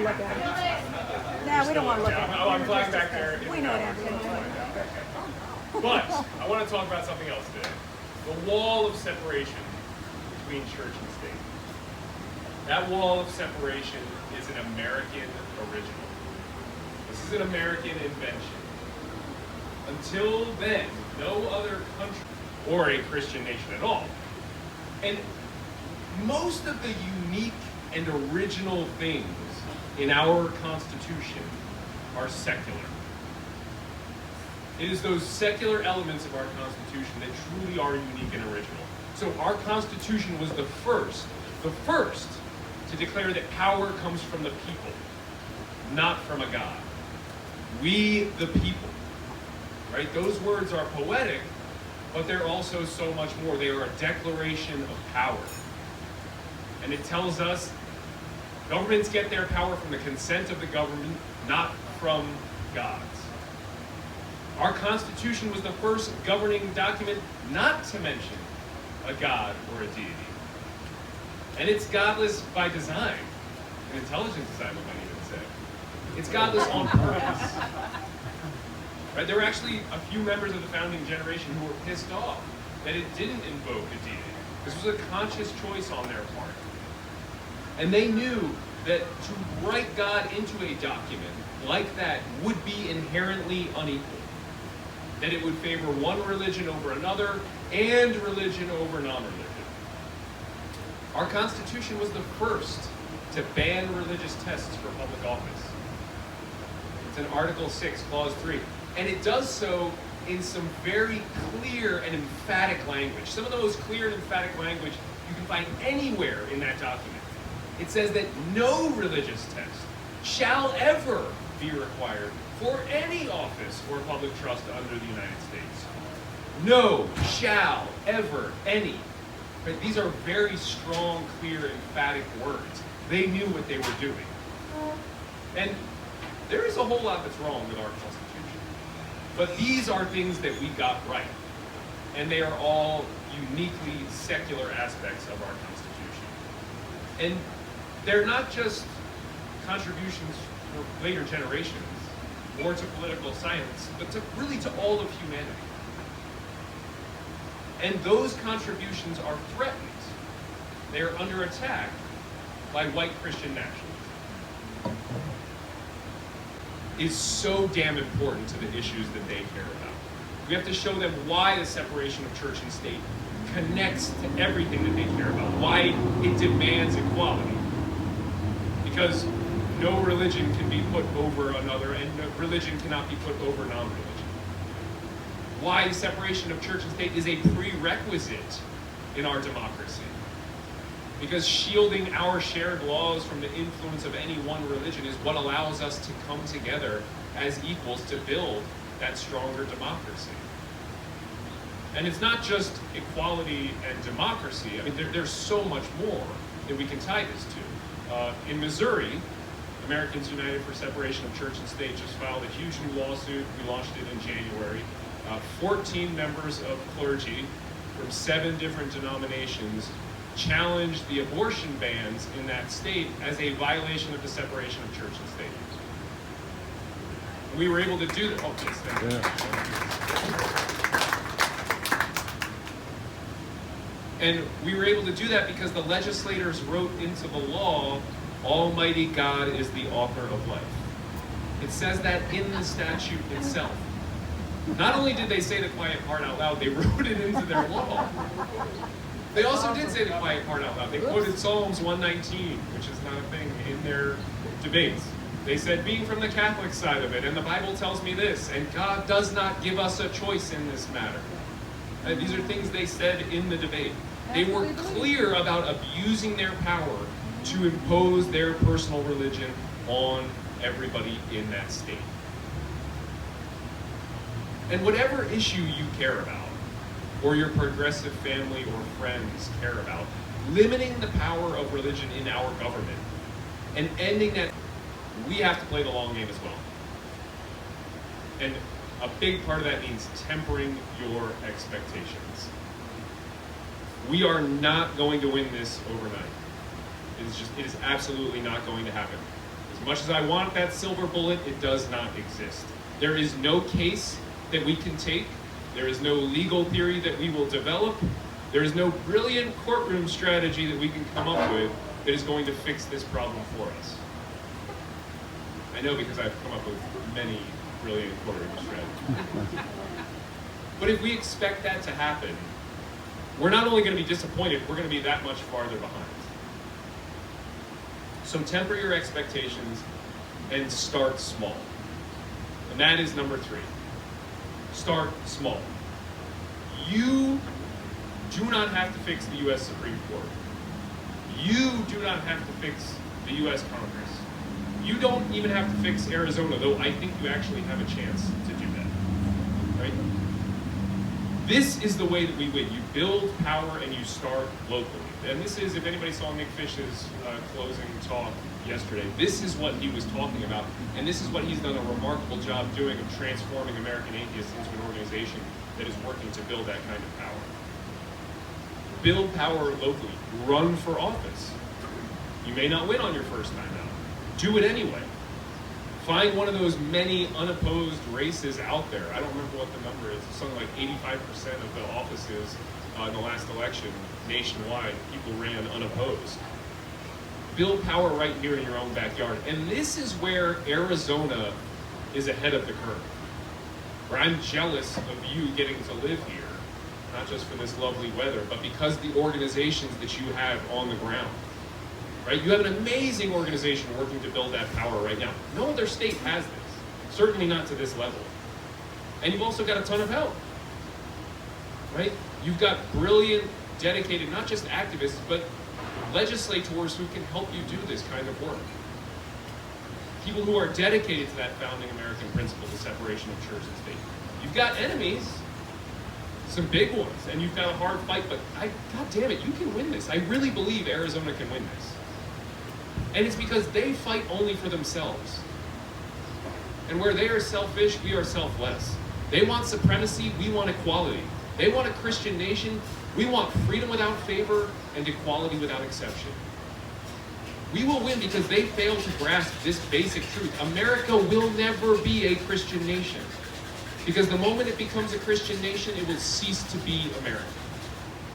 want to look at it. No, we don't want to look at it. I'm flying back there. We know that. But I want to talk about something else today. The wall of separation between church and state. That wall of separation is an American original. This is an American invention. Until then, no other country or a Christian nation at all. And most of the unique and original things in our Constitution are secular. It is those secular elements of our Constitution that truly are unique and original. So our Constitution was the first to declare that power comes from the people, not from a God. We the people, right? Those words are poetic, but they're also so much more. They are a declaration of power. And it tells us governments get their power from the consent of the government, not from God's. Our Constitution was the first governing document not to mention a God or a deity. And it's godless by design. An intelligent design, we might even say. It's godless on purpose. Right? There were actually a few members of the founding generation who were pissed off that it didn't invoke a deity. This was a conscious choice on their part. And they knew that to write God into a document like that would be inherently unequal. That it would favor one religion over another and religion over non-religion. Our Constitution was the first to ban religious tests for public office. It's in Article 6, Clause 3. And it does so in some very clear and emphatic language. Some of the most clear and emphatic language you can find anywhere in that document. It says that no religious test shall ever be required for any office or public trust under the United States. No, shall, ever, any. Right? These are very strong, clear, emphatic words. They knew what they were doing. And there is a whole lot that's wrong with our Constitution. But these are things that we got right. And they are all uniquely secular aspects of our Constitution. And they're not just contributions for later generations, or to political science, but really to all of humanity. And those contributions are threatened. They are under attack by white Christian nationalism. Is so damn important to the issues that they care about. We have to show them why the separation of church and state connects to everything that they care about, why it demands equality. Because no religion can be put over another, and no religion cannot be put over non-religion. Why the separation of church and state is a prerequisite in our democracy. Because shielding our shared laws from the influence of any one religion is what allows us to come together as equals to build that stronger democracy. And it's not just equality and democracy. I mean, there's so much more that we can tie this to. In Missouri, Americans United for Separation of Church and State just filed a huge new lawsuit. We launched it in January. 14 members of clergy from 7 different denominations challenged the abortion bans in that state as a violation of the separation of church and state. We were able to do that. Oh, yes, thank you. And we were able to do that because the legislators wrote into the law, Almighty God is the author of life. It says that in the statute itself. Not only did they say the quiet part out loud, they wrote it into their law. They also did say the quiet part out loud. They quoted Psalms 119, which is not a thing, in their debates. They said, being from the Catholic side of it, and the Bible tells me this, and God does not give us a choice in this matter. And these are things they said in the debate. They were clear about abusing their power to impose their personal religion on everybody in that state. And whatever issue you care about, or your progressive family or friends care about, limiting the power of religion in our government and ending that, we have to play the long game as well. And a big part of that means tempering your expectations. We are not going to win this overnight. It is absolutely not going to happen. As much as I want that silver bullet, it does not exist. There is no case that we can take. There is no legal theory that we will develop. There is no brilliant courtroom strategy that we can come up with that is going to fix this problem for us. I know, because I've come up with many brilliant courtroom strategies. But if we expect that to happen, we're not only going to be disappointed, we're going to be that much farther behind. So temper your expectations and start small. And that is number 3. Start small. You do not have to fix the U.S. Supreme Court. You do not have to fix the U.S. Congress. You don't even have to fix Arizona, though I think you actually have a chance to do that. Right? This is the way that we win. You build power and you start locally. And this is, if anybody saw Nick Fish's closing talk yesterday, this is what he was talking about. And this is what he's done a remarkable job doing, of transforming American atheists into an organization that is working to build that kind of power. Build power locally. Run for office. You may not win on your first time out. Do it anyway. Find one of those many unopposed races out there. I don't remember what the number is. Something like 85% of the offices in the last election nationwide, people ran unopposed. Build power right here in your own backyard. And this is where Arizona is ahead of the curve. Where I'm jealous of you getting to live here, not just for this lovely weather, but because the organizations that you have on the ground. Right? You have an amazing organization working to build that power right now. No other state has this. Certainly not to this level. And you've also got a ton of help. Right? You've got brilliant, dedicated, not just activists, but legislators who can help you do this kind of work. People who are dedicated to that founding American principle, the separation of church and state. You've got enemies, some big ones, and you've got a hard fight, but God damn it, you can win this. I really believe Arizona can win this. And it's because they fight only for themselves. And where they are selfish, we are selfless. They want supremacy, we want equality. They want a Christian nation, we want freedom without favor and equality without exception. We will win because they fail to grasp this basic truth. America will never be a Christian nation. Because the moment it becomes a Christian nation, it will cease to be America.